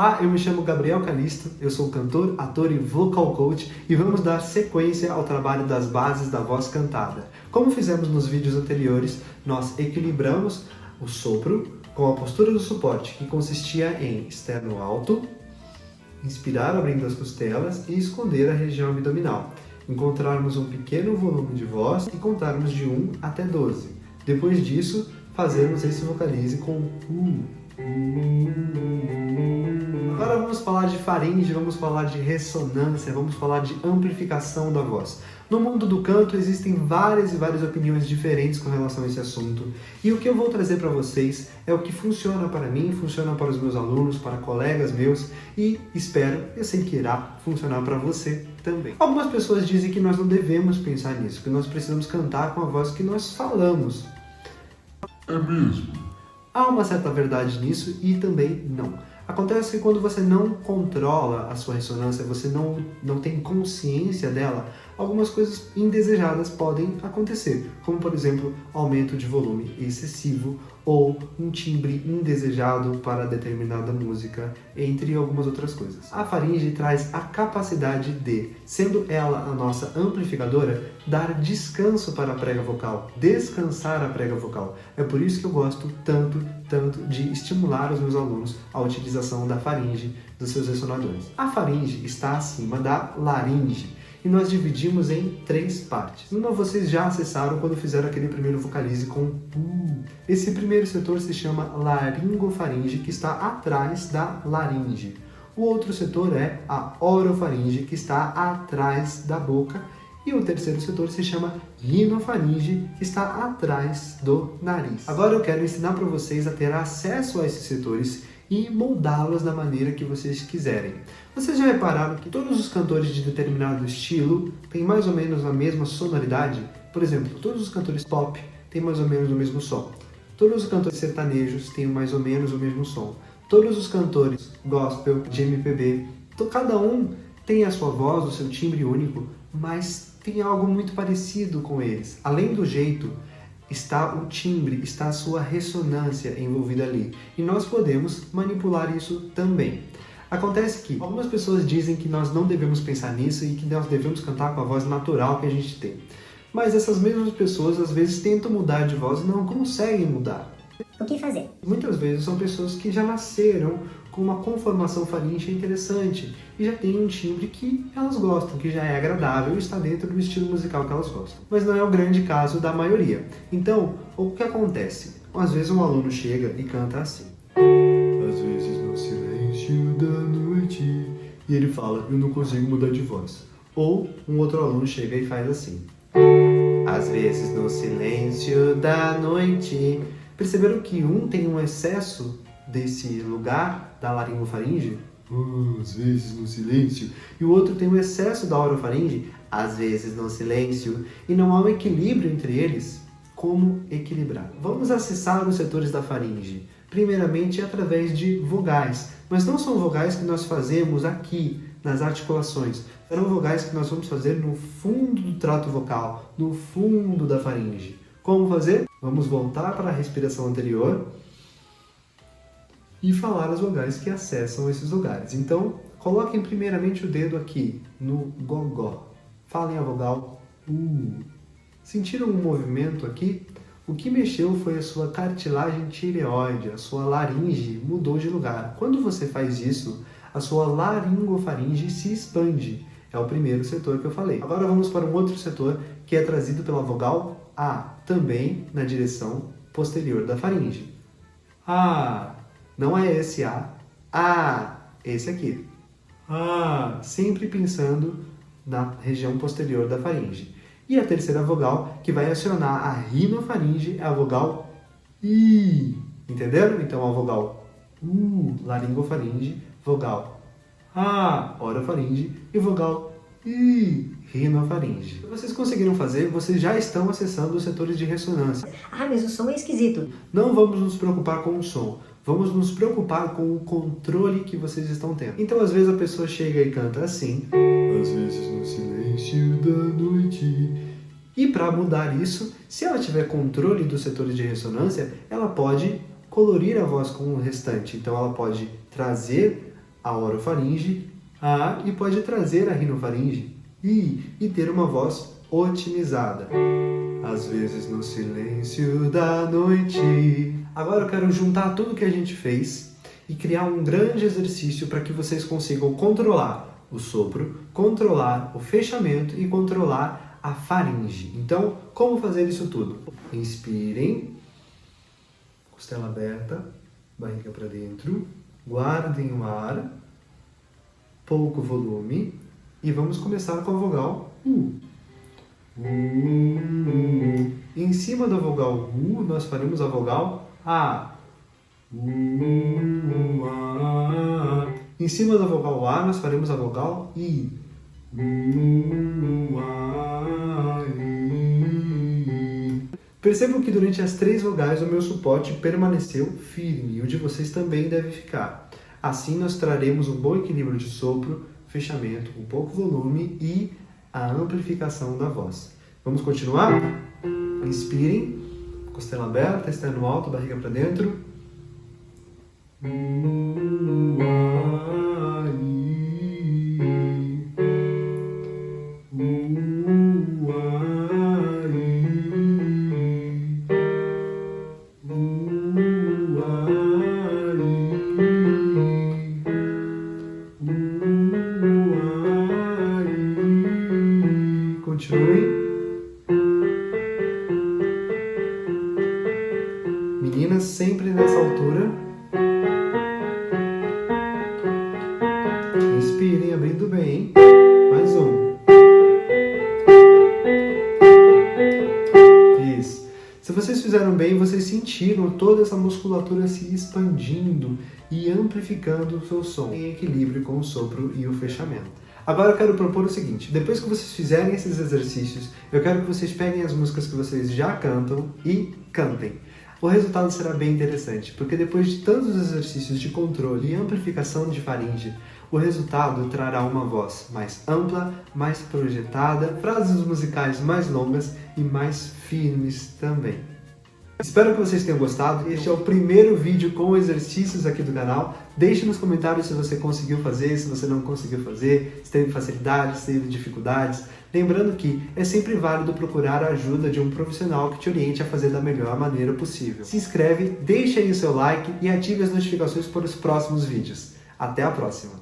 Olá, eu me chamo Gabriel Calisto, eu sou cantor, ator e vocal coach e vamos dar sequência ao trabalho das bases da voz cantada. Como fizemos nos vídeos anteriores, nós equilibramos o sopro com a postura do suporte, que consistia em externo alto, inspirar abrindo as costelas e esconder a região abdominal. Encontrarmos um pequeno volume de voz e contarmos de 1 até 12. Depois disso, fazermos esse vocalize com Agora vamos falar de faringe, vamos falar de ressonância, vamos falar de amplificação da voz. No mundo do canto existem várias opiniões diferentes com relação a esse assunto, e o que eu vou trazer para vocês é o que funciona para mim, funciona para os meus alunos, para colegas meus, e eu sei que irá funcionar para você também. Algumas pessoas dizem que nós não devemos pensar nisso, que nós precisamos cantar com a voz que nós falamos. É mesmo? Há uma certa verdade nisso e também não. Acontece que quando você não controla a sua ressonância, você não tem consciência dela, algumas coisas indesejadas podem acontecer, como por exemplo, aumento de volume excessivo ou um timbre indesejado para determinada música, entre algumas outras coisas. A faringe traz a capacidade de, sendo ela a nossa amplificadora, dar descanso para a prega vocal, descansar a prega vocal. É por isso que eu gosto tanto de estimular os meus alunos à utilização da faringe dos seus ressonadores. A faringe está acima da laringe e nós dividimos em 3 partes. Uma vocês já acessaram quando fizeram aquele primeiro vocalize com Esse primeiro setor se chama laringofaringe, que está atrás da laringe. O outro setor é a orofaringe, que está atrás da boca. E o terceiro setor se chama rinofaringe, que está atrás do nariz. Agora eu quero ensinar para vocês a ter acesso a esses setores e moldá-los da maneira que vocês quiserem. Vocês já repararam que todos os cantores de determinado estilo têm mais ou menos a mesma sonoridade? Por exemplo, todos os cantores pop têm mais ou menos o mesmo som. Todos os cantores sertanejos têm mais ou menos o mesmo som. Todos os cantores gospel, de MPB, cada um tem a sua voz, o seu timbre único, mas tem algo muito parecido com eles. Além do jeito, está o timbre, está a sua ressonância envolvida ali. E nós podemos manipular isso também. Acontece que algumas pessoas dizem que nós não devemos pensar nisso e que nós devemos cantar com a voz natural que a gente tem. Mas essas mesmas pessoas às vezes tentam mudar de voz e não conseguem mudar. O que fazer? Muitas vezes são pessoas que já nasceram com uma conformação faríngea interessante e já tem um timbre que elas gostam, que já é agradável e está dentro do estilo musical que elas gostam. Mas não é o grande caso da maioria. Então, o que acontece? Às vezes um aluno chega e canta assim. Às vezes no silêncio da noite. E ele fala, eu não consigo mudar de voz. Ou um outro aluno chega e faz assim. Às vezes no silêncio da noite. Perceberam que um tem um excesso desse lugar da laringofaringe? Às vezes no silêncio. E o outro tem um excesso da orofaringe? Às vezes no silêncio. E não há um equilíbrio entre eles? Como equilibrar? Vamos acessar os setores da faringe. Primeiramente através de vogais. Mas não são vogais que nós fazemos aqui, nas articulações. Serão vogais que nós vamos fazer no fundo do trato vocal, no fundo da faringe. Como fazer? Vamos voltar para a respiração anterior e falar as vogais que acessam esses lugares. Então, coloquem primeiramente o dedo aqui, no gogó. Falem a vogal U. Sentiram um movimento aqui? O que mexeu foi a sua cartilagem tireoide, a sua laringe mudou de lugar. Quando você faz isso, a sua laringofaringe se expande. É o primeiro setor que eu falei. Agora vamos para um outro setor que é trazido pela vogal A, também na direção posterior da faringe. A, não é esse A, esse aqui. A, sempre pensando na região posterior da faringe. E a terceira vogal que vai acionar a rinofaringe é a vogal I. Entenderam? Então a vogal U, laringofaringe, vogal A, orofaringe e vogal I, rinofaringe. Se vocês conseguiram fazer, vocês já estão acessando os setores de ressonância. Ah, mas o som é esquisito. Não vamos nos preocupar com o som, vamos nos preocupar com o controle que vocês estão tendo. Então às vezes a pessoa chega e canta assim. Às vezes no silêncio da noite. E para mudar isso, se ela tiver controle dos setores de ressonância, ela pode colorir a voz com o restante. Então ela pode trazer a orofaringe, e pode trazer a rinofaringe, e ter uma voz otimizada. Às vezes no silêncio da noite. Agora eu quero juntar tudo que a gente fez e criar um grande exercício para que vocês consigam controlar o sopro, controlar o fechamento e controlar a faringe. Então, como fazer isso tudo? Inspirem, costela aberta, barriga para dentro, guardem o ar, pouco volume e vamos começar com a vogal U. Em cima da vogal U, nós faremos a vogal A. Em cima da vogal A, nós faremos a vogal I. Percebam que durante as 3 vogais o meu suporte permaneceu firme e o de vocês também deve ficar. Assim nós traremos um bom equilíbrio de sopro, fechamento, um pouco volume e a amplificação da voz. Vamos continuar? Inspirem, costela aberta, externo alto, barriga para dentro. Continuem. Meninas, sempre nessa altura. Inspirem, abrindo bem, hein? Mais um. Isso. Se vocês fizeram bem, vocês sentiram toda essa musculatura se expandindo e amplificando o seu som em equilíbrio com o sopro e o fechamento. Agora eu quero propor o seguinte, depois que vocês fizerem esses exercícios, eu quero que vocês peguem as músicas que vocês já cantam e cantem. O resultado será bem interessante, porque depois de tantos exercícios de controle e amplificação de faringe, o resultado trará uma voz mais ampla, mais projetada, frases musicais mais longas e mais firmes também. Espero que vocês tenham gostado. Este é o primeiro vídeo com exercícios aqui do canal. Deixe nos comentários se você conseguiu fazer, se você não conseguiu fazer, se teve facilidades, se teve dificuldades. Lembrando que é sempre válido procurar a ajuda de um profissional que te oriente a fazer da melhor maneira possível. Se inscreve, deixe aí o seu like e ative as notificações para os próximos vídeos. Até a próxima!